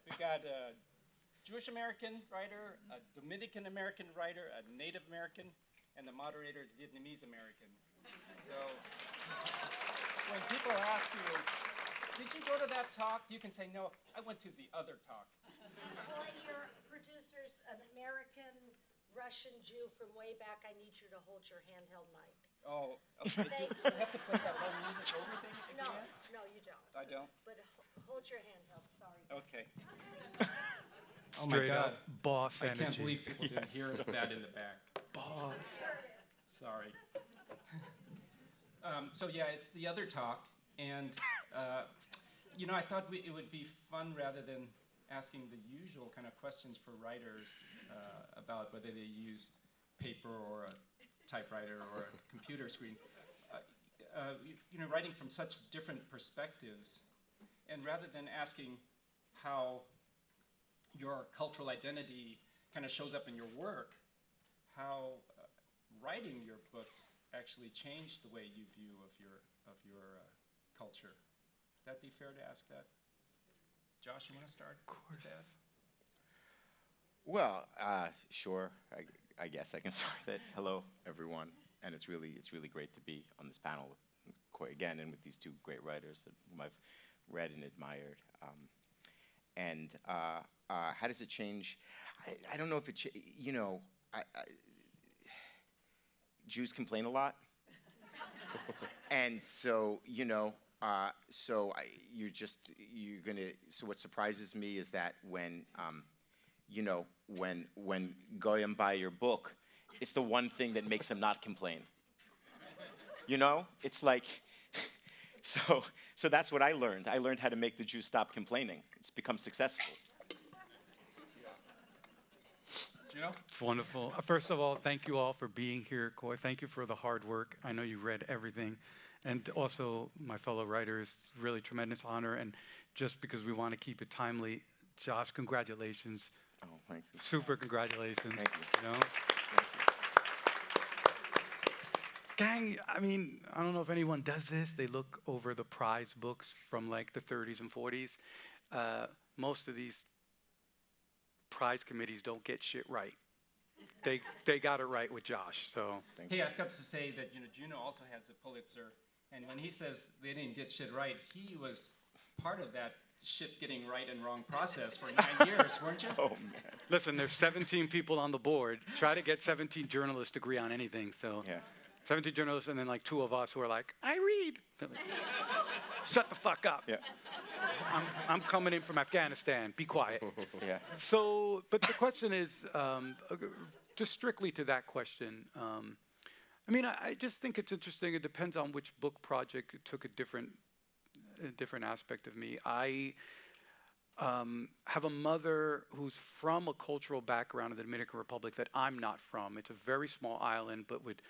We've got a Jewish American writer, a Dominican American writer, a Native American, and the moderator is Vietnamese American. So when people ask you, did you go to that talk? You can say, no, I went to the other talk. Well, your producer's an American Russian Jew from way back. I need you to hold your handheld mic. Oh, okay. Do I have to put that whole music over thing again? No, you don't. I don't? But hold your handheld, sorry. Okay. Oh my God. Boss I energy. can't believe people didn't hear that in the back. Boss. Sorry. So yeah, it's the other talk, and I thought it would be fun rather than asking the usual kind of questions for writers about whether they use paper or a typewriter or a computer screen. Writing from such different perspectives, and rather than asking how your cultural identity kind of shows up in your work, how writing your books actually changed the way you view of your culture. Would that be fair to ask that? Josh, you want to start? Of course. With that? Well, sure. I guess I can start that. Hello, everyone, and it's really great to be on this panel with Khoi again, and with these two great writers whom I've read and admired. How does it change? I don't know if it. Jews complain a lot, and so So what surprises me is that when Goyim buy your book, it's the one thing that makes them not complain. It's like, so that's what I learned. I learned how to make the Jews stop complaining. It's become successful. Junot? It's wonderful. First of all, thank you all for being here, Khoi. Thank you for the hard work. I know you read everything. And also, my fellow writers, really tremendous honor. And just because we want to keep it timely, Josh, congratulations. Oh, thank you. Super congratulations. Thank you. Thank you. Gang, I mean, I don't know if anyone does this. They look over the prize books from like the 30s and 40s. Most of these prize committees don't get shit right. They got it right with Josh. So Hey, I forgot to say that Junot also has a Pulitzer, and when he says they didn't get shit right, he was part of that shit getting right and wrong process for 9 years, weren't you? Oh, man. listen, there's 17 people on the board. Try to get 17 journalists to agree on anything. So Yeah. 17 journalists, and then like 2 of us who are like, I read. Like, shut the fuck up. Yeah. I'm coming in from Afghanistan. Be quiet. Yeah. So, but the question is, just strictly to that question, I just think it's interesting. It depends on which book project. It took a different aspect of me. I have a mother who's from a cultural background in the Dominican Republic that I'm not from. It's a very small island, but with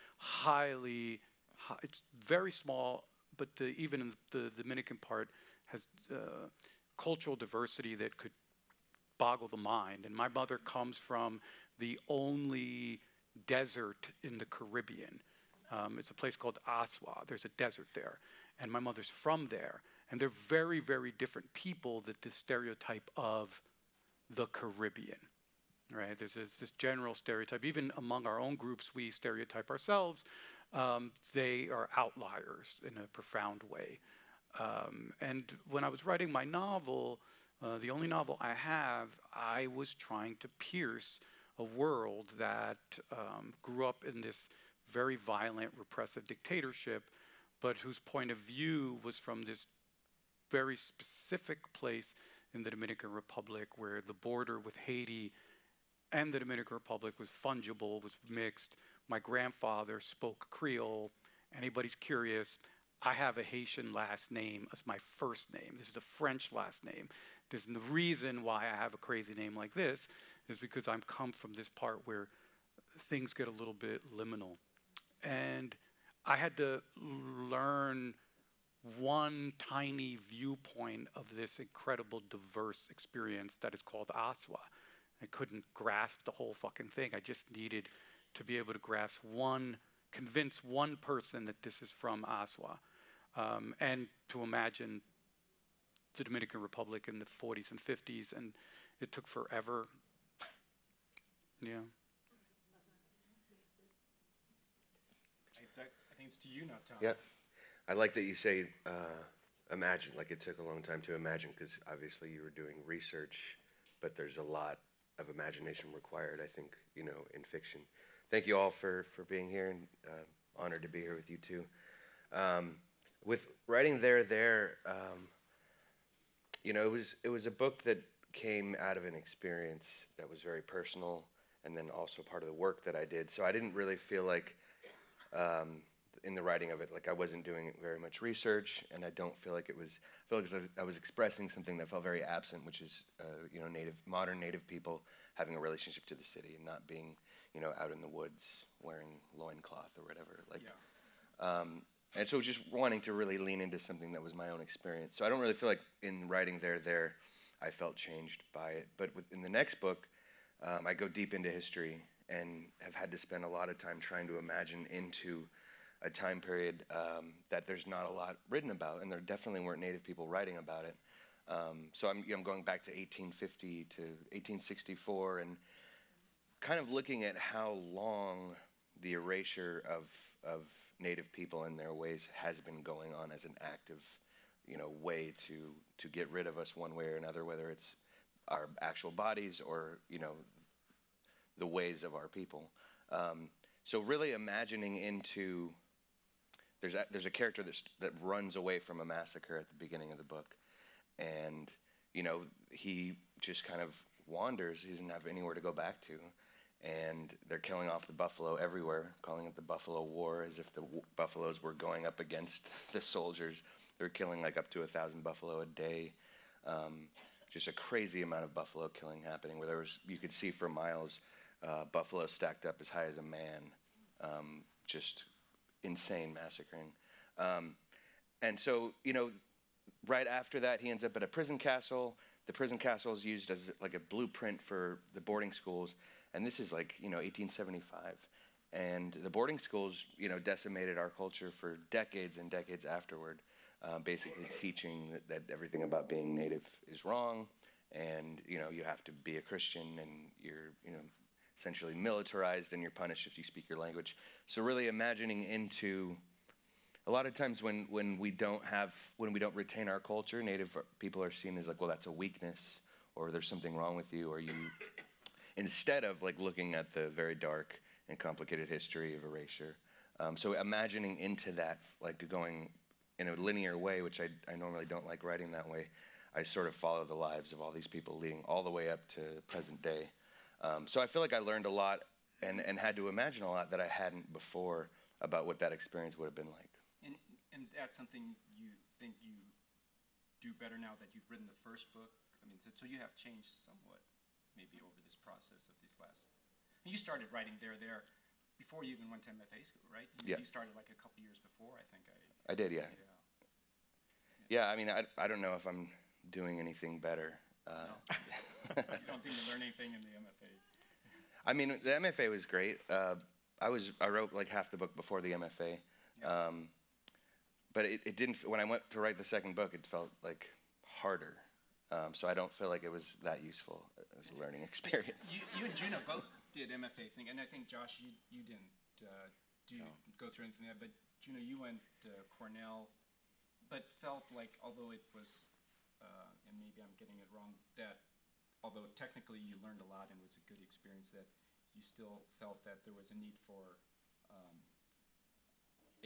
it's very small, but even in the Dominican part has cultural diversity that could boggle the mind. And my mother comes from the only desert in the Caribbean. It's a place called Aswa. There's a desert there. And my mother's from there. And they're very, very different people that this stereotype of the Caribbean, right? There's this general stereotype. Even among our own groups, we stereotype ourselves. They are outliers in a profound way. And when I was writing my novel, the only novel I have, I was trying to pierce a world that grew up in this very violent, repressive dictatorship, but whose point of view was from this very specific place in the Dominican Republic where the border with Haiti and the Dominican Republic was fungible, was mixed. My grandfather spoke Creole. Anybody's curious, I have a Haitian last name as my first name. This is a French last name. The reason why I have a crazy name like this is because I'm come from this part where things get a little bit liminal. And I had to learn one tiny viewpoint of this incredible diverse experience that is called Aswa. I couldn't grasp the whole fucking thing. I just needed to be able to convince one person that this is from Aswa. And to imagine the Dominican Republic in the 40s and 50s, and it took forever. Yeah. I think it's to you now, Tom. Yeah, I like that you say imagine, like it took a long time to imagine, because obviously you were doing research, but there's a lot of imagination required, I think, in fiction. Thank you all for being here, and honored to be here with you too. With writing There, it was a book that came out of an experience that was very personal, and then also part of the work that I did. So I didn't really feel like, in the writing of it, like I wasn't doing very much research, and I don't feel like it was. I feel like I was expressing something that felt very absent, which is, modern Native people having a relationship to the city and not being, out in the woods wearing loincloth or whatever. And so just wanting to really lean into something that was my own experience. So I don't really feel like in writing There, I felt changed by it. But in the next book, I go deep into history and have had to spend a lot of time trying to imagine into a time period that there's not a lot written about, and there definitely weren't Native people writing about it. So I'm going back to 1850 to 1864 and kind of looking at how long the erasure of Native people and their ways has been going on as an active, way to get rid of us one way or another, whether it's our actual bodies or, the ways of our people. So really imagining into, there's a character that runs away from a massacre at the beginning of the book, and he just kind of wanders. He doesn't have anywhere to go back to, and they're killing off the buffalo everywhere, calling it the Buffalo War, as if the buffaloes were going up against the soldiers. They're killing like up to 1,000 buffalo a day. Just a crazy amount of buffalo killing happening, where you could see for miles buffalo stacked up as high as a man, just insane massacring. And so, right after that, he ends up at a prison castle. The prison castle is used as like a blueprint for the boarding schools. And this is like, 1875. And the boarding schools, decimated our culture for decades and decades afterward, basically teaching that everything about being Native is wrong. And, you have to be a Christian, and you're, essentially militarized, and you're punished if you speak your language. So really imagining into, a lot of times when we don't retain our culture, Native people are seen as like, well, that's a weakness, or there's something wrong with you, or you, instead of like looking at the very dark and complicated history of erasure. So imagining into that, like going in a linear way, which I normally don't like writing that way, I sort of follow the lives of all these people leading all the way up to present day. So I feel like I learned a lot and had to imagine a lot that I hadn't before about what that experience would have been like. And that's something you think you do better now that you've written the first book? I mean, so you have changed somewhat, maybe over this process of these last. You started writing There before you even went to MFA school, right? Yeah. You started like a couple years before, I think. I did, yeah. Yeah, I mean, I don't know if I'm doing anything better. No. You don't think you learned anything in the MFA? I mean, the MFA was great. I wrote like half the book before the MFA. Yeah. But it didn't, when I went to write the second book, it felt like harder. So I don't feel like it was that useful as a learning experience. You and Junot both did MFA thing, and I think, Josh, you didn't go through anything there, but Junot, you went to Cornell, but felt like, although it was, and maybe I'm getting it wrong, that although technically you learned a lot and it was a good experience, that you still felt that there was a need for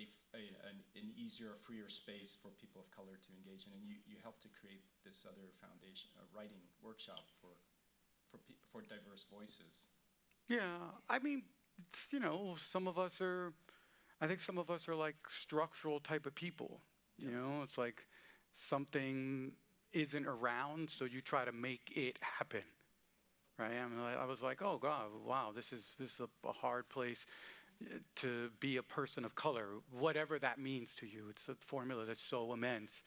an easier, freer space for people of color to engage in, and you helped to create this other foundation, a writing workshop for diverse voices. Yeah, I mean, some of us are like structural type of people. It's like something isn't around, so you try to make it happen, right? I mean, I was like, oh God, wow, this is a hard place to be a person of color, whatever that means to you. It's a formula that's so immense.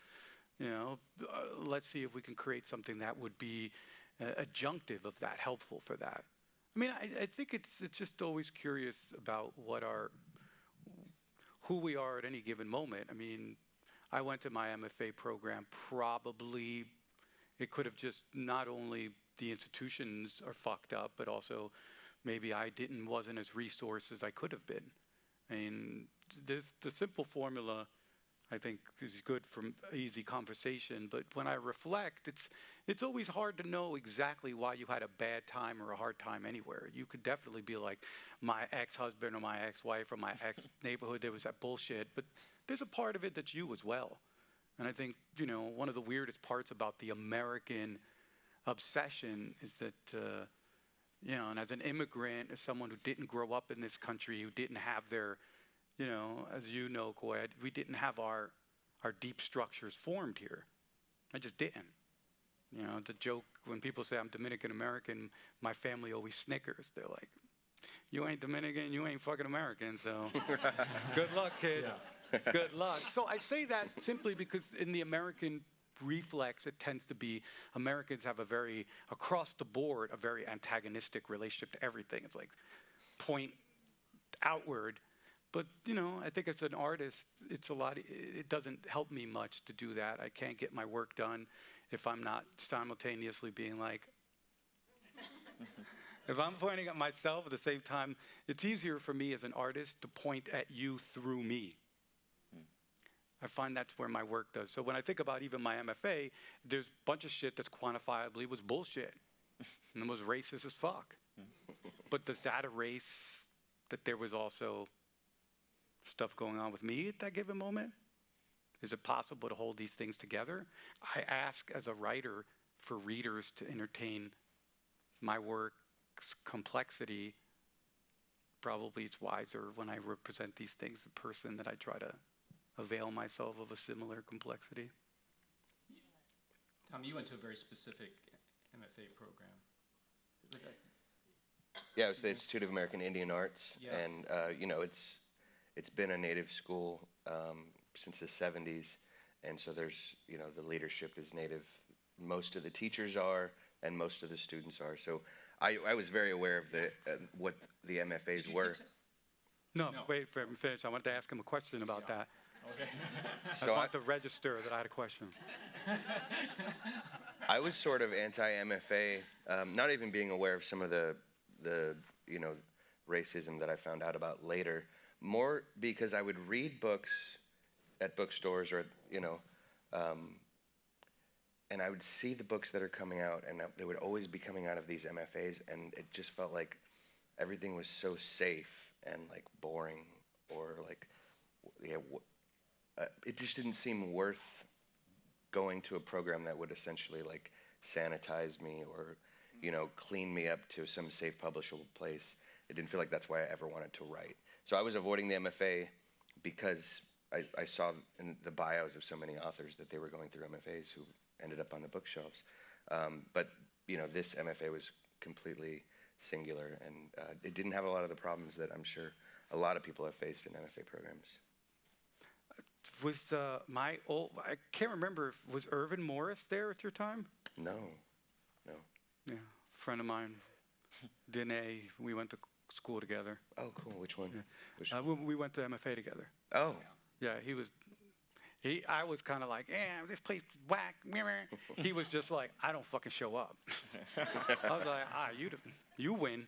Let's see if we can create something that would be adjunctive of that, helpful for that. I mean, I think it's just always curious about who we are at any given moment. I mean, I went to my MFA program, probably it could have just not only the institutions are fucked up, but also maybe I wasn't as resourced as I could have been. I mean, the simple formula, I think, is good for easy conversation, but when I reflect, it's always hard to know exactly why you had a bad time or a hard time anywhere. You could definitely be like, my ex-husband or my ex-wife or my ex-neighborhood, there was that bullshit, but there's a part of it that's you as well. And I think, you know, one of the weirdest parts about the American obsession is that, you know, and as an immigrant, as someone who didn't grow up in this country, who didn't have their, you know, as you know, Khoi, we didn't have our deep structures formed here. I just didn't. You know, it's a joke when people say I'm Dominican American, my family always snickers. They're like, you ain't Dominican, you ain't fucking American, so good luck, kid. Yeah. Good luck. So I say that simply because in the American reflex, it tends to be Americans have a very, across the board, a very antagonistic relationship to everything. It's like point outward. But, you know, I think as an artist, it doesn't help me much to do that. I can't get my work done if I'm not simultaneously being like, if I'm pointing at myself at the same time, it's easier for me as an artist to point at you through me. I find that's where my work does. So when I think about even my MFA, there's a bunch of shit that's quantifiably was bullshit and was racist as fuck. But does that erase that there was also stuff going on with me at that given moment? Is it possible to hold these things together? I ask as a writer for readers to entertain my work's complexity. Probably it's wiser when I represent these things, the person that I try to avail myself of a similar complexity. Tom, you went to a very specific MFA program. Was that? Yeah, it was the Institute of American Indian Arts, Yeah. and you know, it's been a native school since the 70s, and so there's, you know, the leadership is native. Most of the teachers are, and most of the students are. So I was very aware of what the MFAs Did you were. teach it? No, No. wait for him to finish. I wanted to ask him a question about that. Okay. So I want to register that I had a question. I was sort of anti-MFA, not even being aware of some of the you know, racism that I found out about later, more because I would read books at bookstores or, you know, and I would see the books that are coming out, and they would always be coming out of these MFAs, and it just felt like everything was so safe and like boring, or like, yeah, it just didn't seem worth going to a program that would essentially like sanitize me or, you know, clean me up to some safe publishable place. It didn't feel like that's why I ever wanted to write. So I was avoiding the MFA because I saw in the bios of so many authors that they were going through MFAs who ended up on the bookshelves. But, you know, this MFA was completely singular, and it didn't have a lot of the problems that I'm sure a lot of people have faced in MFA programs. Was I can't remember, was Irvin Morris there at your time? No. Yeah, a friend of mine, Dene, we went to school together. Oh, cool. Which one? Yeah. We went to MFA together. Oh. Yeah, I was kind of like, this place is whack. He was just like, I don't fucking show up. I was like, you win.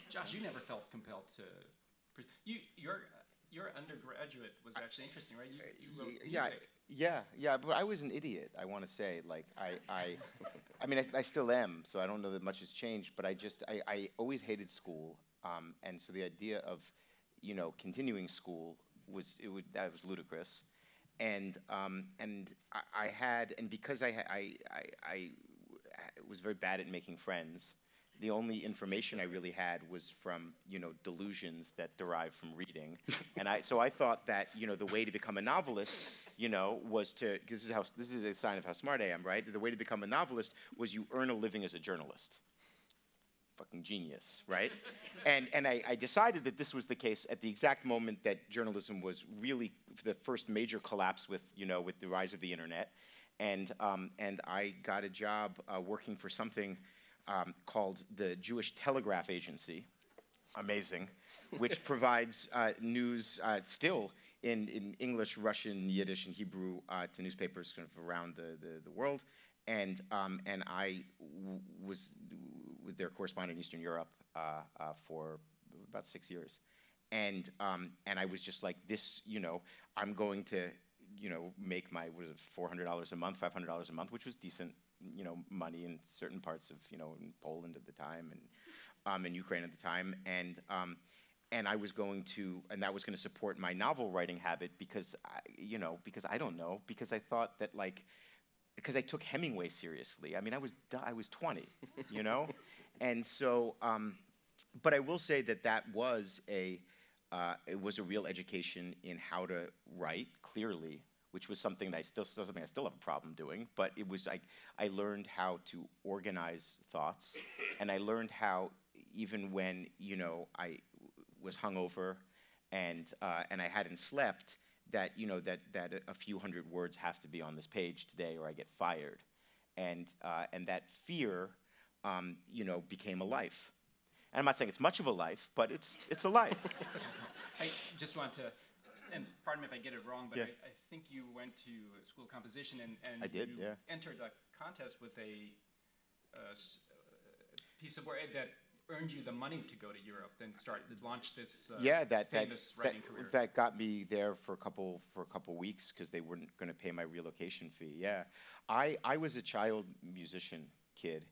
Josh, you never felt compelled to. Your undergraduate was actually interesting, right? You wrote music. Yeah, but I was an idiot, I want to say. Like, I mean, I still am, so I don't know that much has changed, but I always hated school, and so the idea of, you know, continuing school that was ludicrous, and because I was very bad at making friends. The only information I really had was from, you know, delusions that derive from reading, and so I thought that, you know, the way to become a novelist, you know, was to, this is a sign of how smart I am, right? The way to become a novelist was you earn a living as a journalist. Fucking genius, right? and I decided that this was the case at the exact moment that journalism was really the first major collapse with the rise of the internet, and I got a job working for something called the Jewish Telegraph Agency, amazing, which provides news still in English, Russian, Yiddish, and Hebrew to newspapers kind of around the world. And I was with their correspondent in Eastern Europe for about 6 years. And I was just like, this, I'm going to, make my, what is it, $400 a month, $500 a month, which was decent, money in certain parts of, in Poland at the time and in Ukraine at the time. And I was going to, and that was going to support my novel writing habit because I don't know, because I thought that because I took Hemingway seriously. I mean, I was 20, and so, but I will say that was it was a real education in how to write clearly, which was something that I still have a problem doing. But it was I learned how to organize thoughts, and I learned how even when I was hungover and I hadn't slept, that that a few hundred words have to be on this page today or I get fired, and that fear became a life. And I'm not saying it's much of a life, but it's a life. I just want to, and pardon me if I get it wrong, but Yeah. I think you went to school of composition and I did, you yeah. entered a contest with a piece of work that earned you the money to go to Europe, then launch this famous writing career. That got me there for a couple weeks because they weren't going to pay my relocation fee. Yeah, I was a child musician kid,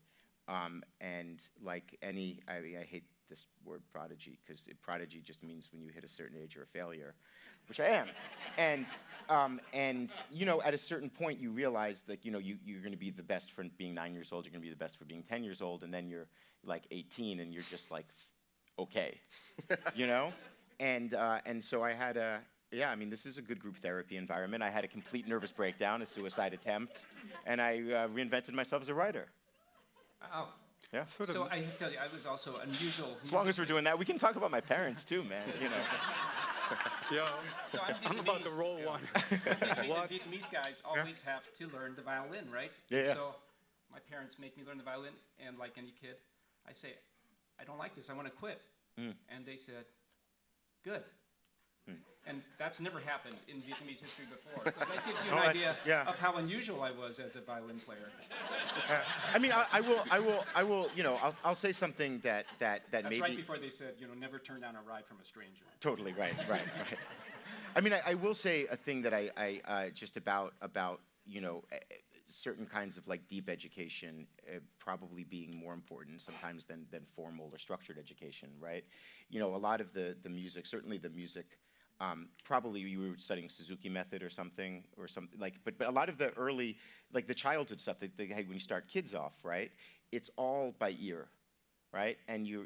and like any, I hate this word prodigy because prodigy just means when you hit a certain age you're a failure, which I am. And at a certain point you realize that you're going to be the best for being 9 years old. You're going to be the best for being 10 years old, and then you're like 18 and you're just like okay, and so I had this is a good group therapy environment. I had a complete nervous breakdown, a suicide attempt, and I reinvented myself as a writer. Oh. Yeah. So I have to tell you, I was also unusual. As long as we're doing that, we can talk about my parents too, man. Yeah, So I'm about to Vietnamese, roll one. Vietnamese guys always have to learn the violin, right? Yeah. So my parents make me learn the violin, and like any kid, I say, I don't like this, I want to quit. And they said, good. And that's never happened in Vietnamese history before. So that gives you an idea of how unusual I was as a violin player. I mean, I will. I'll say something that That's maybe. right before they said, never turn down a ride from a stranger. Totally right. I mean, I will say a thing that I just about certain kinds of like deep education probably being more important sometimes than formal or structured education, right? A lot of the music, certainly the music. Probably you were studying Suzuki method or something like, but a lot of the early, like the childhood stuff that when you start kids off, right? It's all by ear, right? And you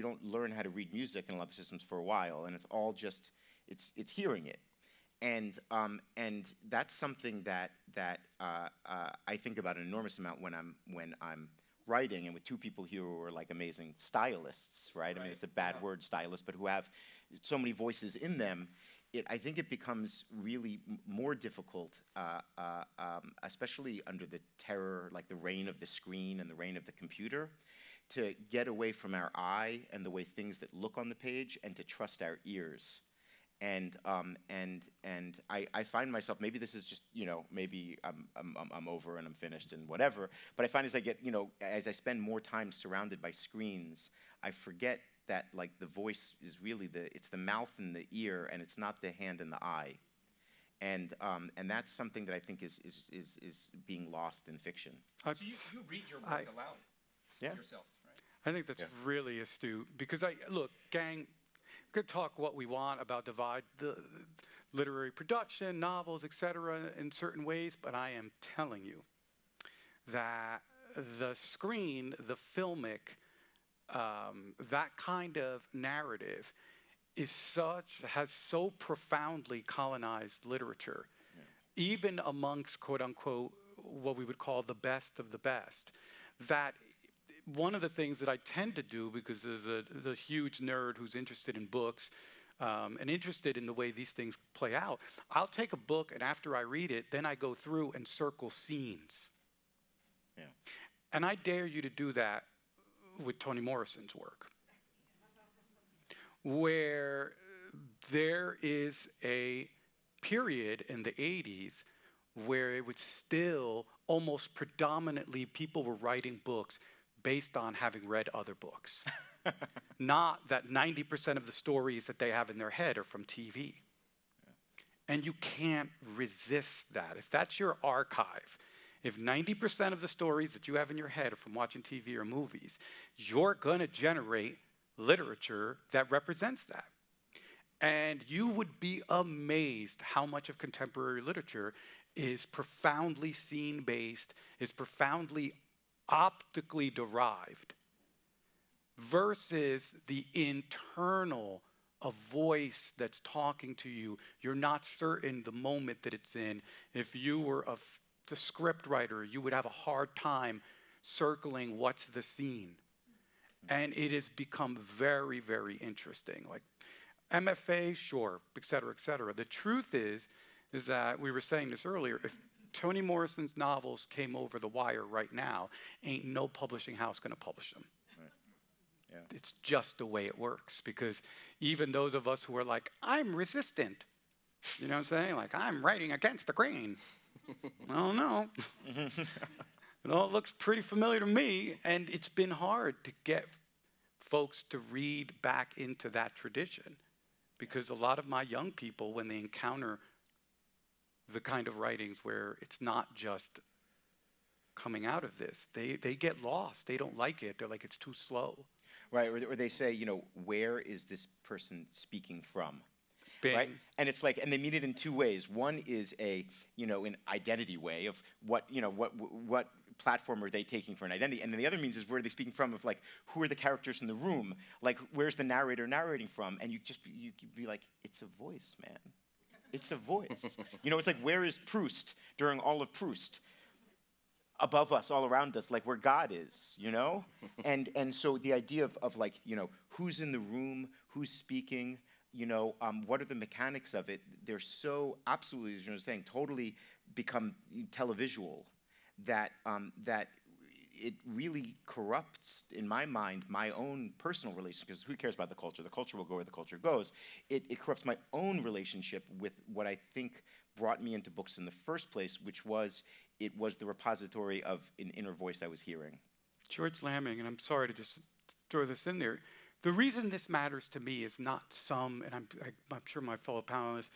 don't learn how to read music in a lot of systems for a while, and it's all just it's hearing it, and that's something that I think about an enormous amount when I'm writing, and with two people here who are like amazing stylists, right? I mean, it's a bad word, stylist, but who have so many voices in them. I think it becomes really more difficult, especially under the terror, like the reign of the screen and the reign of the computer, to get away from our eye and the way things that look on the page, and to trust our ears. And I find myself, maybe this is just, maybe I'm over and I'm finished and whatever, but I find as I get, as I spend more time surrounded by screens, I forget that like the voice is really it's the mouth and the ear, and it's not the hand and the eye. And that's something that I think is being lost in fiction. So you read your work aloud yourself, right? I think that's really astute, because gang, could talk what we want about divide the literary production, novels, etc. in certain ways, but I am telling you that the screen, the filmic, that kind of narrative has so profoundly colonized literature, even amongst quote unquote what we would call the best of the best, that one of the things that I tend to do, because there's a huge nerd who's interested in books and interested in the way these things play out, I'll take a book, and after I read it, then I go through and circle scenes. Yeah. And I dare you to do that with Toni Morrison's work, where there is a period in the 80s where it was still almost predominantly people were writing books based on having read other books. Not that 90% of the stories that they have in their head are from TV. And you can't resist that. If that's your archive, if 90% of the stories that you have in your head are from watching TV or movies, you're going to generate literature that represents that. And you would be amazed how much of contemporary literature is profoundly scene-based, is profoundly optically derived, versus the internal, a voice that's talking to you. You're not certain the moment that it's in. If you were the script writer, you would have a hard time circling what's the scene. And it has become very, very interesting. Like MFA, sure, et cetera, et cetera. The truth is that, we were saying this earlier, if Toni Morrison's novels came over the wire right now, ain't no publishing house going to publish them. Yeah. It's just the way it works, because even those of us who are like, I'm resistant, you know what I'm saying? Like, I'm writing against the grain. I don't know. It all looks pretty familiar to me, and it's been hard to get folks to read back into that tradition, because a lot of my young people, when they encounter the kind of writings where it's not just coming out of this, they get lost. They don't like it. They're like, it's too slow. Right, or they say, you know, where is this person speaking from? Bing. Right? And it's like, and they mean it in two ways. One is a, you know, an identity way of what, you know, what platform are they taking for an identity? And then the other means is where are they speaking from, of like, who are the characters in the room? Like, where's the narrator narrating from? And you be like, it's a voice, man. It's a voice. You know, it's like, where is Proust during all of Proust? Above us, all around us, like where God is, you know? And so the idea of like, you know, who's in the room, who's speaking, you know, what are the mechanics of it? They're so absolutely, as you were saying, totally become televisual that that it really corrupts, in my mind, my own personal relationship, because who cares about the culture? The culture will go where the culture goes. It corrupts my own relationship with what I think brought me into books in the first place, which was, it was the repository of an inner voice I was hearing. George Lamming, and I'm sorry to just throw this in there, the reason this matters to me is not some, and I'm sure my fellow panelists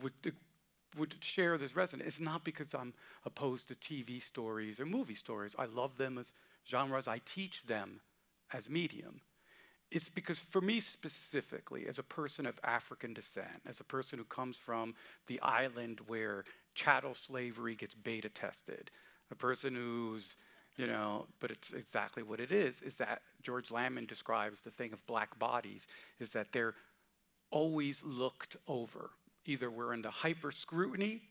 would share this resonance. It's not because I'm opposed to TV stories or movie stories. I love them as genres. I teach them as medium. It's because for me specifically, as a person of African descent, as a person who comes from the island where chattel slavery gets beta tested, a person who's, you know, but it's exactly what it is that George Lamming describes the thing of black bodies, is that they're always looked over. Either we're under hyper scrutiny,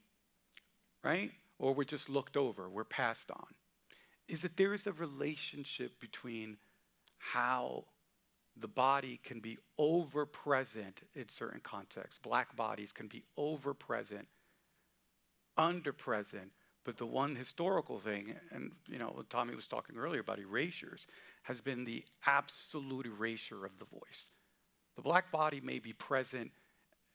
right? Or we're just looked over, we're passed on. Is that there is a relationship between how the body can be over-present in certain contexts. Black bodies can be over-present, under-present, but the one historical thing, and you know, Tommy was talking earlier about erasures, has been the absolute erasure of the voice. The black body may be present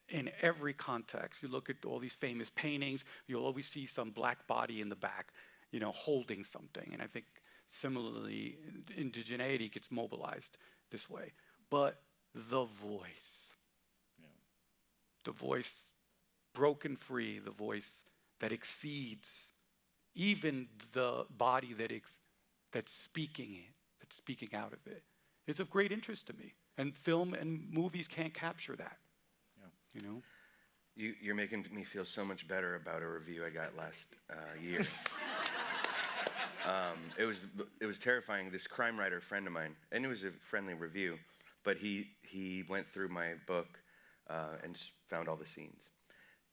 in every context. You look at all these famous paintings, you'll always see some black body in the back, you know, holding something. And I think similarly, indigeneity gets mobilized this way. But the voice, the voice broken free, the voice that exceeds even the body that's speaking it, that's speaking out of it, is of great interest to me. And film and movies can't capture that. You know? You're making me feel so much better about a review I got last year. It was terrifying. This crime writer friend of mine, and it was a friendly review, but he went through my book and found all the scenes.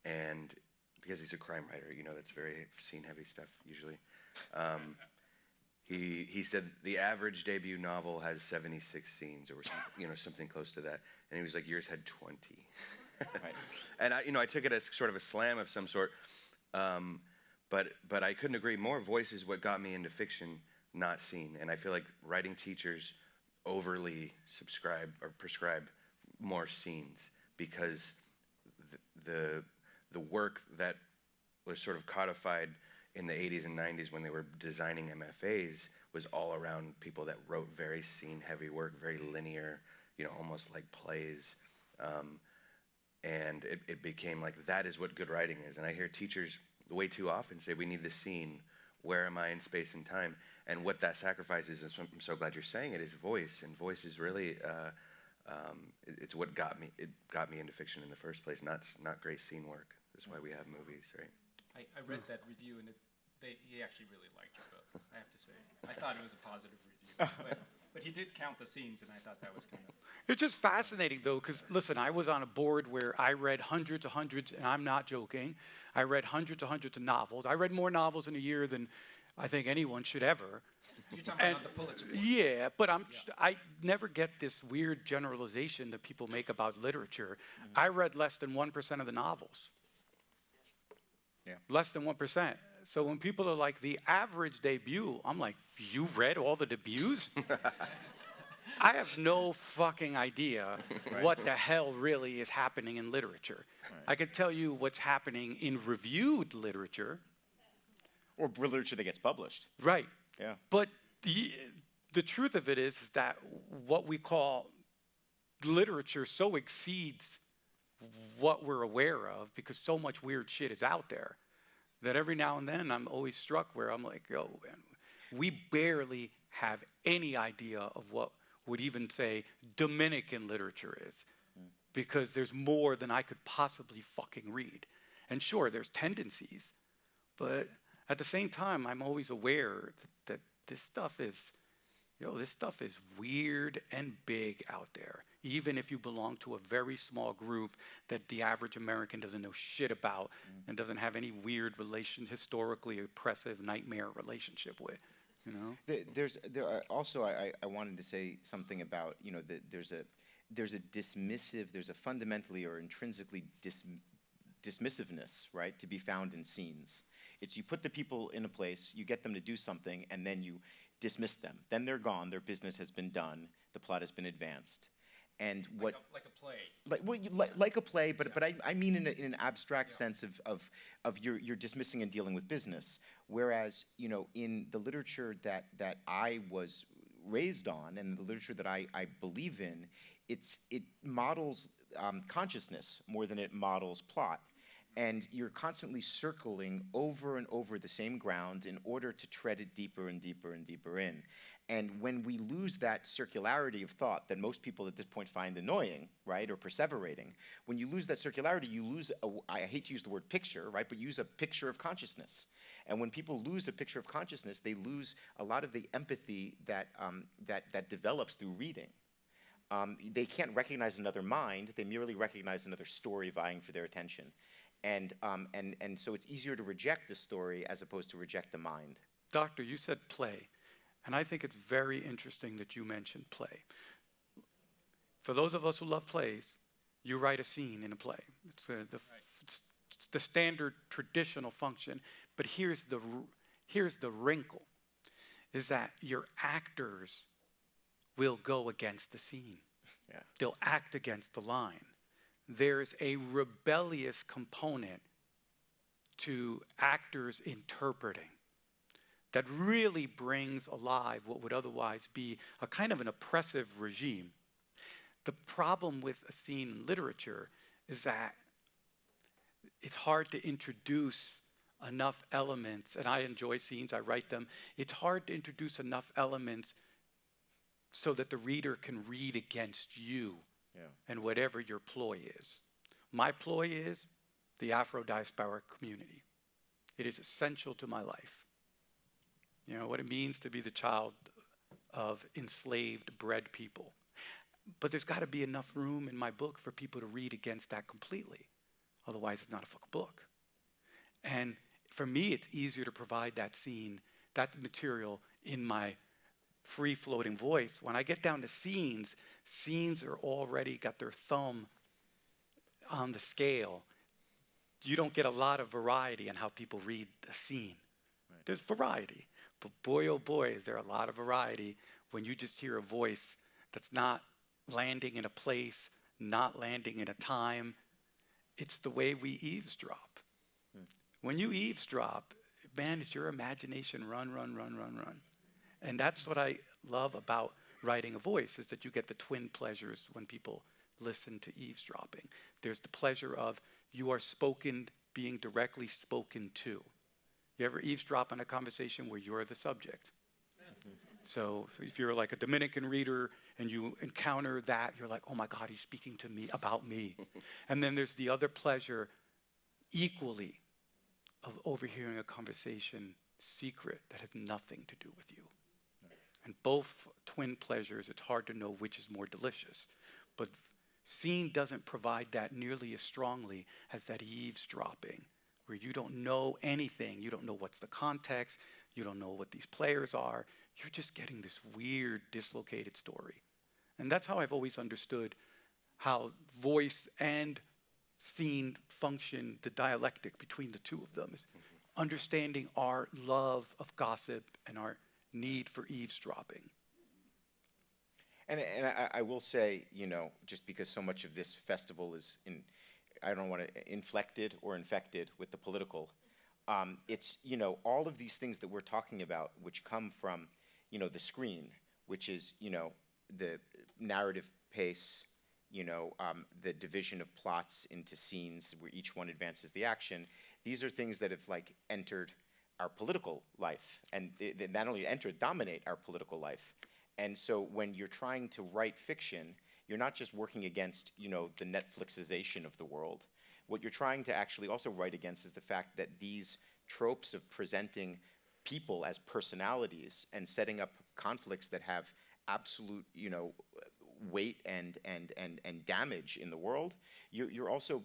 And because he's a crime writer, you know, that's very scene-heavy stuff usually. He said the average debut novel has 76 scenes, or something close to that, and he was like, yours had 20. Right. And I took it as sort of a slam of some sort, but I couldn't agree more. Voice is what got me into fiction, not scene. And I feel like writing teachers overly subscribe or prescribe more scenes because the work that was sort of codified in the 80s and 90s when they were designing MFAs was all around people that wrote very scene-heavy work, very linear, almost like plays. And it became like, that is what good writing is. And I hear teachers way too often say, we need the scene. Where am I in space and time? And what that sacrifices is, I'm so glad you're saying it, is voice. And voice is really, it's what got me into fiction in the first place, not great scene work. That's why we have movies, right? I read that review, and he actually really liked your book, I have to say. I thought it was a positive review. But he did count the scenes, and I thought that was kind of... It's just fascinating, though, because, listen, I was on a board where I read hundreds and hundreds, and I'm not joking, I read hundreds and hundreds of novels. I read more novels in a year than I think anyone should ever. You're talking about the Pulitzer Prize. Yeah, but I never get this weird generalization that people make about literature. I read less than 1% of the novels. Yeah. Less than 1%. So when people are like, the average debut, I'm like, you read all the debuts? I have no fucking idea what the hell really is happening in literature. Right. I could tell you what's happening in reviewed literature. Or literature that gets published. Right. Yeah. But the truth of it is that what we call literature so exceeds what we're aware of, because so much weird shit is out there, that every now and then I'm always struck where I'm like, yo, man, we barely have any idea of what would even say Dominican literature is, because there's more than I could possibly fucking read. And sure, there's tendencies, but at the same time, I'm always aware that this stuff is weird and big out there, even if you belong to a very small group that the average American doesn't know shit about and doesn't have any weird historically oppressive nightmare relationship with, I wanted to say something about, there's a dismissive, there's a fundamentally or intrinsically dismissiveness, right, to be found in scenes. It's you put the people in a place, you get them to do something, and then you dismiss them. Then they're gone, their business has been done, the plot has been advanced. And like a play. Like a play, but I mean in an abstract sense of you're dismissing and dealing with business. Whereas, in the literature that I was raised on and the literature that I believe in, it models consciousness more than it models plot. And you're constantly circling over and over the same ground in order to tread it deeper and deeper and deeper in. And when we lose that circularity of thought that most people at this point find annoying, right, or perseverating, when you lose that circularity, you lose, I hate to use the word picture, right, but use a picture of consciousness. And when people lose a picture of consciousness, they lose a lot of the empathy that develops through reading. They can't recognize another mind, they merely recognize another story vying for their attention. And so it's easier to reject the story as opposed to reject the mind. Doctor, you said play, and I think it's very interesting that you mentioned play. For those of us who love plays, you write a scene in a play. It's the standard traditional function, but here's the wrinkle, is that your actors will go against the scene. Yeah. They'll act against the line. There's a rebellious component to actors interpreting that really brings alive what would otherwise be a kind of an oppressive regime. The problem with a scene in literature is that it's hard to introduce enough elements, and I enjoy scenes, I write them. It's hard to introduce enough elements so that the reader can read against you. Yeah. And whatever your ploy is. My ploy is the Afro-diasporic community. It is essential to my life. You know, what it means to be the child of enslaved, bred people. But there's got to be enough room in my book for people to read against that completely. Otherwise, it's not a fucking book. And for me, it's easier to provide that scene, that material in my free-floating voice. When I get down to scenes are already got their thumb on the scale. You don't get a lot of variety in how people read a scene. Right. There's variety, but boy, oh boy, is there a lot of variety when you just hear a voice that's not landing in a place not landing in a time. It's the way we eavesdrop. When you eavesdrop, man, it's your imagination run. And that's what I love about writing a voice, is that you get the twin pleasures when people listen to eavesdropping. There's the pleasure of you are being directly spoken to. You ever eavesdrop on a conversation where you're the subject? So if you're like a Dominican reader and you encounter that, you're like, oh my God, he's speaking to me about me. And then there's the other pleasure equally of overhearing a conversation secret that has nothing to do with you. And both twin pleasures, it's hard to know which is more delicious. But scene doesn't provide that nearly as strongly as that eavesdropping, where you don't know anything. You don't know what's the context. You don't know what these players are. You're just getting this weird, dislocated story. And that's how I've always understood how voice and scene function, the dialectic between the two of them, is understanding our love of gossip and our need for eavesdropping. And I will say, you know, just because so much of this festival is I don't want to inflected or infected with the political, it's, you know, all of these things that we're talking about, which come from, you know, the screen, which is, you know, the narrative pace, you know, the division of plots into scenes where each one advances the action. These are things that have like entered our political life, and they not only enter, dominate our political life. And so when you're trying to write fiction, you're not just working against, you know, the Netflixization of the world. What you're trying to actually also write against is the fact that these tropes of presenting people as personalities and setting up conflicts that have absolute, you know, weight and damage in the world, you're also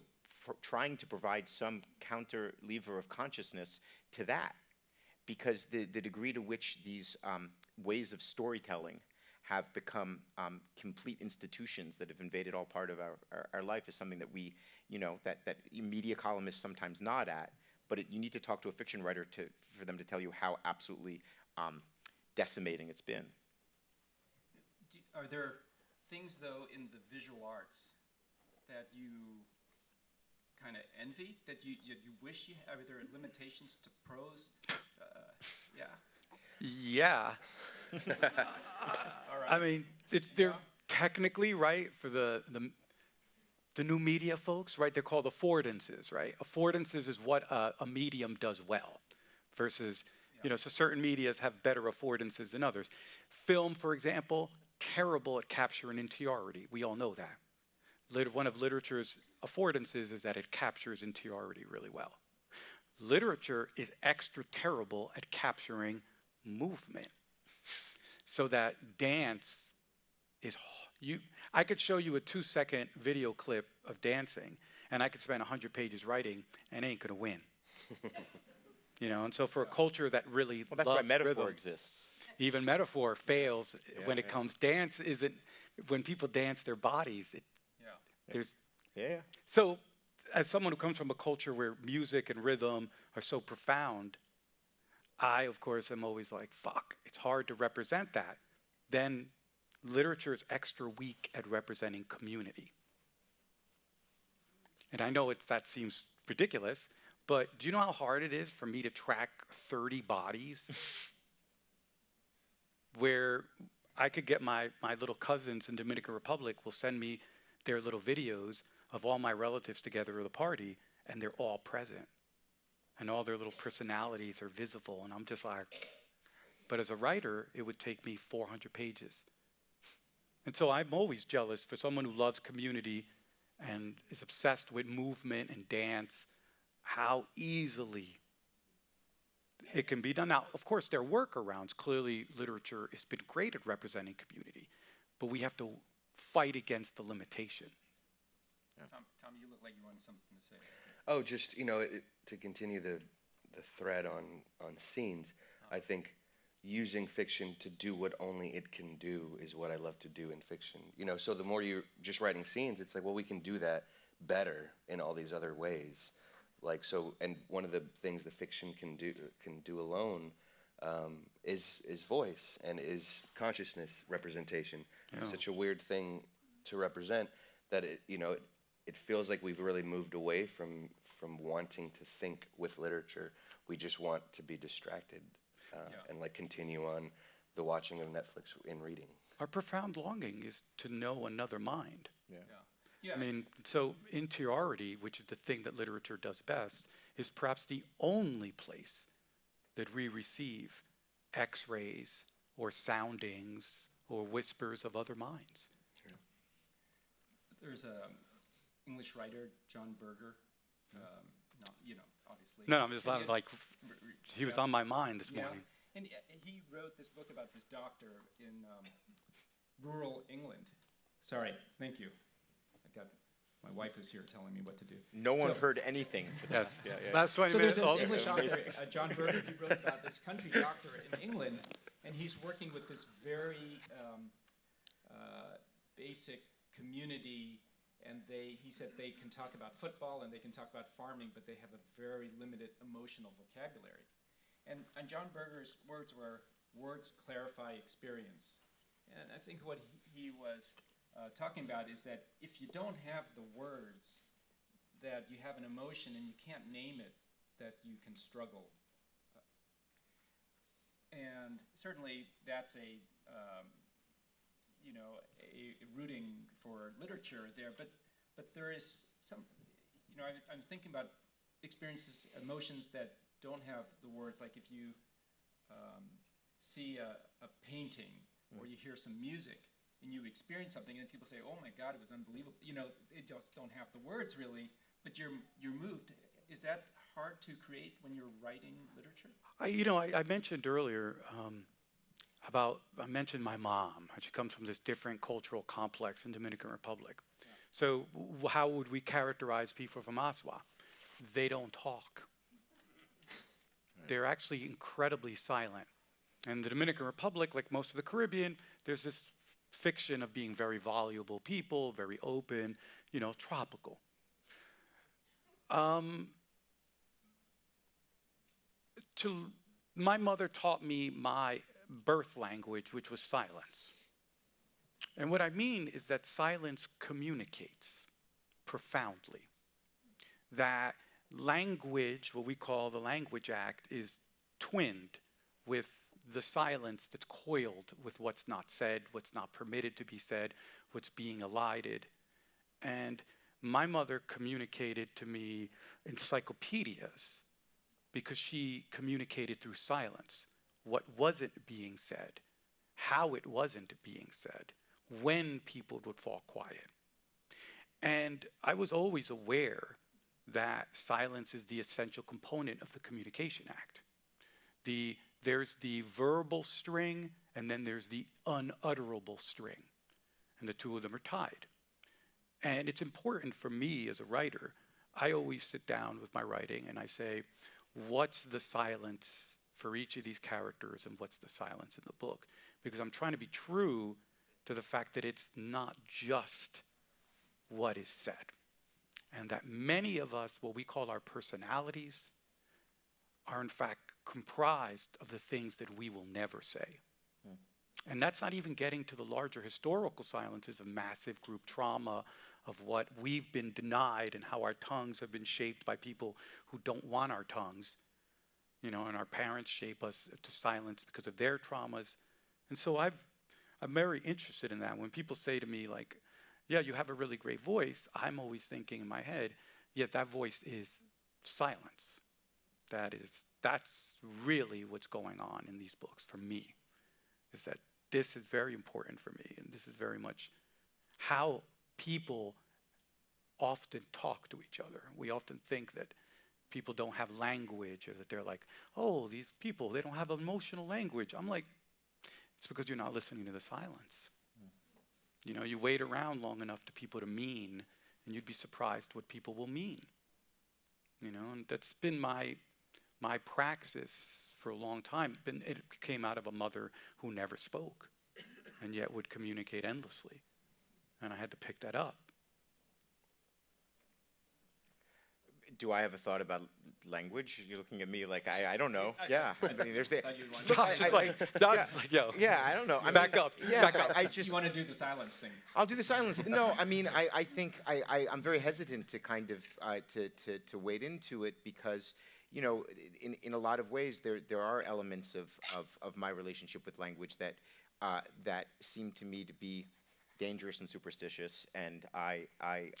trying to provide some counter lever of consciousness to that. Because the degree to which these ways of storytelling have become complete institutions that have invaded all part of our life is something that we, you know, that media columnists sometimes nod at, but you need to talk to a fiction writer for them to tell you how absolutely decimating it's been. Are there things, though, in the visual arts that you kind of envy, that you wish you had? Are there limitations to prose? Yeah. All right. I mean, they're technically, right, for the new media folks, right, they're called affordances, right? Affordances is what a medium does well versus, you know, so certain medias have better affordances than others. Film, for example, terrible at capturing interiority. We all know that. One of literature's affordances is that it captures interiority really well. Literature is extra terrible at capturing movement. So that dance is, I could show you a 2-second video clip of dancing, and I could spend 100 pages writing, and it ain't gonna win. You know, and so for a culture that really Well, that's loves why metaphor rhythm, exists. even metaphor fails when it comes. Dance isn't, when people dance their bodies, there's. Yeah. So, as someone who comes from a culture where music and rhythm are so profound, I, of course, am always like, fuck, it's hard to represent that. Then literature is extra weak at representing community. And I know that seems ridiculous, but do you know how hard it is for me to track 30 bodies? Where I could get my little cousins in Dominican Republic will send me their little videos of all my relatives together at a party, and they're all present. And all their little personalities are visible, and I'm just like, but as a writer, it would take me 400 pages. And so I'm always jealous for someone who loves community and is obsessed with movement and dance, how easily it can be done. Now, of course, there are workarounds. Clearly, literature has been great at representing community, but we have to fight against the limitation. Tom, you look like you wanted something to say. Oh, just, you know, to continue the thread on scenes, I think using fiction to do what only it can do is what I love to do in fiction. You know, so the more you're just writing scenes, it's like, well, we can do that better in all these other ways. Like, so, and one of the things the fiction can do alone is voice and is consciousness representation. Yeah. It's such a weird thing to represent. that it feels like we've really moved away from wanting to think with literature. We just want to be distracted and like continue on the watching of Netflix in reading. Our profound longing is to know another mind. Yeah. I mean, so interiority, which is the thing that literature does best, is perhaps the only place that we receive X-rays or soundings or whispers of other minds. There's a English writer, John Berger. Obviously. No, I'm just like, he was on my mind this morning. And he wrote this book about this doctor in rural England. Sorry, thank you. My wife is here telling me what to do. No one heard anything for that. Yes, last 20 So there's minutes. this English author, John Berger, he wrote about this country doctor in England, and he's working with this very basic community, and he said they can talk about football and they can talk about farming, but they have a very limited emotional vocabulary. And John Berger's words were, words clarify experience. And I think what he was talking about is that if you don't have the words, that you have an emotion and you can't name it, that you can struggle. And certainly that's a rooting for literature there, but there is some, I'm thinking about experiences, emotions that don't have the words, like if you see a painting or you hear some music and you experience something and people say, oh my God, it was unbelievable. They just don't have the words really, but you're moved. Is that hard to create when you're writing literature? I mentioned earlier I mentioned my mom. She comes from this different cultural complex in Dominican Republic. Yeah. So how would we characterize people from Aswa? They don't talk. Right. They're actually incredibly silent. And the Dominican Republic, like most of the Caribbean, there's this fiction of being very voluble people, very open, tropical. My mother taught me my birth language, which was silence. And what I mean is that silence communicates profoundly. That language, what we call the Language Act, is twinned with the silence that's coiled with what's not said, what's not permitted to be said, what's being elided. And my mother communicated to me encyclopedias because she communicated through silence what wasn't being said, how it wasn't being said, when people would fall quiet. And I was always aware that silence is the essential component of the Communication Act. There's the verbal string, and then there's the unutterable string. And the two of them are tied. And it's important for me as a writer. I always sit down with my writing and I say, what's the silence for each of these characters and what's the silence in the book? Because I'm trying to be true to the fact that it's not just what is said. And that many of us, what we call our personalities, are in fact comprised of the things that we will never say. And that's not even getting to the larger historical silences of massive group trauma, of what we've been denied and how our tongues have been shaped by people who don't want our tongues. And our parents shape us to silence because of their traumas. And so I'm very interested in that. When people say to me like, yeah, you have a really great voice, I'm always thinking in my head, yeah, that voice is silence. That's really what's going on in these books for me, is that this is very important for me, and this is very much how people often talk to each other. We often think that people don't have language, or that they're like, oh, these people, they don't have emotional language. I'm like, it's because you're not listening to the silence. You wait around long enough for people to mean, and you'd be surprised what people will mean. And that's been my praxis for a long time. It came out of a mother who never spoke, and yet would communicate endlessly. And I had to pick that up. Do I have a thought about language? You're looking at me like I don't know. Yeah, I mean, there's the. Thought you'd want Look, Josh is like, yo. Yeah, I don't know. I Back mean, up, Yeah, back up. I just. You want to do the silence thing. I'll do the silence. No, I mean, I think I'm very hesitant to kind of to wade into it because, you know, in a lot of ways there are elements of my relationship with language that that seem to me to be dangerous and superstitious, and I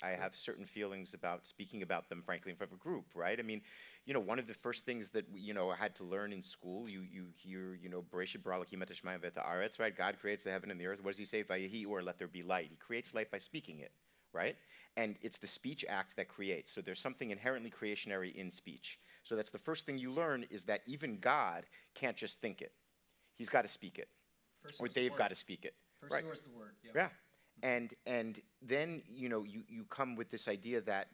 have certain feelings about speaking about them, frankly, in front of a group, right? I mean, you know, one of the first things that I had to learn in school, you hear, Bereshit bara Elokim et hashamayim v'et haaretz, right? God creates the heaven and the earth. What does he say? Vayehi, or let there be light. He creates light by speaking it, right? And it's the speech act that creates. So there's something inherently creationary in speech. So that's the first thing you learn, is that even God can't just think it. He's got to speak it. First Or was the they've word. got to speak it. First right. source the word. Yep. Yeah. And then you come with this idea that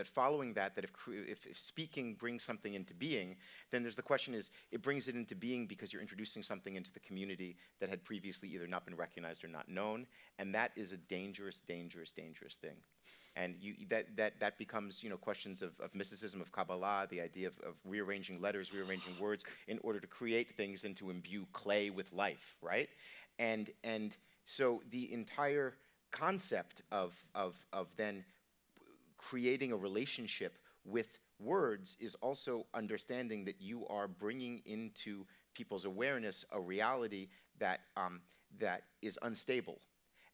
following that if speaking brings something into being, then there's the question is, it brings it into being because you're introducing something into the community that had previously either not been recognized or not known, and that is a dangerous thing. And that becomes questions of mysticism, of Kabbalah, the idea of rearranging letters, rearranging words in order to create things and to imbue clay with life, right? And so the entire concept of then creating a relationship with words is also understanding that you are bringing into people's awareness a reality that that is unstable,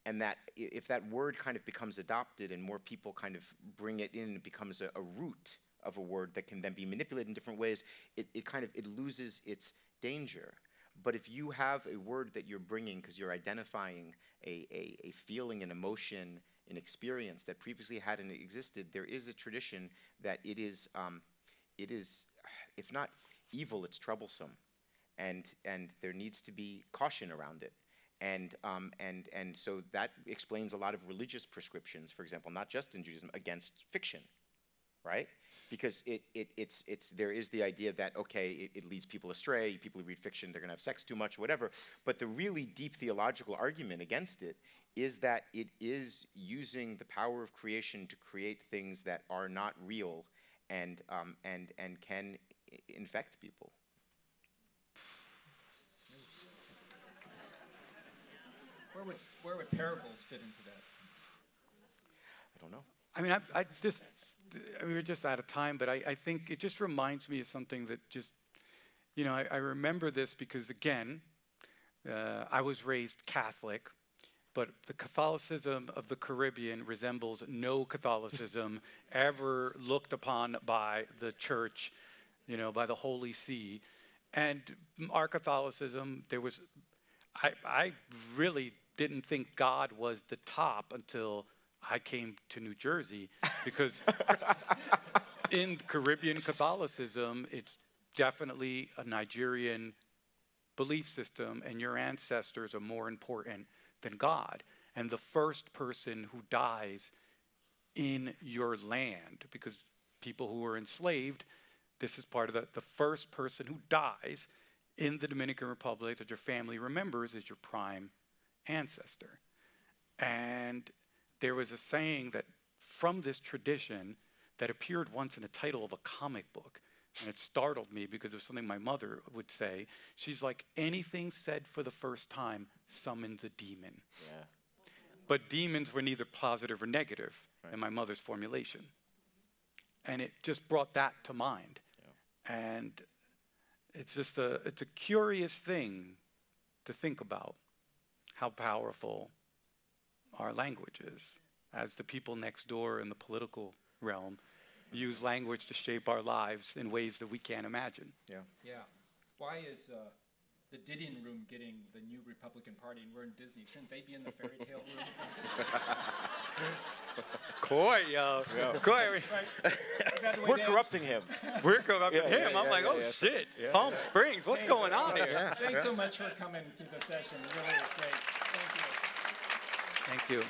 and that if that word kind of becomes adopted and more people kind of bring it in, it becomes a root of a word that can then be manipulated in different ways, it loses its danger. But if you have a word that you're bringing because you're identifying a feeling, an emotion, an experience that previously hadn't existed, there is a tradition that it is, if not evil, it's troublesome, and there needs to be caution around it. And so that explains a lot of religious prescriptions, for example, not just in Judaism, against fiction. Right? Because there is the idea that, okay, it leads people astray, people who read fiction, they're going to have sex too much, whatever. But the really deep theological argument against it is that it is using the power of creation to create things that are not real and can infect people. Where would parables fit into that? I don't know. I mean, we're just out of time, but I think it just reminds me of something that just, I remember this because, again, I was raised Catholic, but the Catholicism of the Caribbean resembles no Catholicism ever looked upon by the church, by the Holy See. And our Catholicism, I really didn't think God was the top until I came to New Jersey, because in Caribbean Catholicism, it's definitely a Nigerian belief system, and your ancestors are more important than God. And the first person who dies in your land, because people who were enslaved, this is part of the first person who dies in the Dominican Republic that your family remembers is your prime ancestor. And there was a saying that from this tradition that appeared once in the title of a comic book, and it startled me because it was something my mother would say. She's like, anything said for the first time summons a demon. Yeah. But demons were neither positive or negative in my mother's formulation. And it just brought that to mind. Yeah. And it's just it's a curious thing to think about, how powerful our language is, as the people next door in the political realm use language to shape our lives in ways that we can't imagine. Yeah. Yeah. Why is the Didion room getting the new Republican Party, and we're in Disney? Shouldn't they be in the fairy tale room? Khoi, Khoi. Right. Is that the way We're they- corrupting him. We're corrupting Yeah, him. yeah, I'm yeah, like, yeah, oh yeah. shit, Yeah, Palm yeah. Springs, what's going on here? Thanks so much for coming to the session. It really was great. Thank you. Thank you.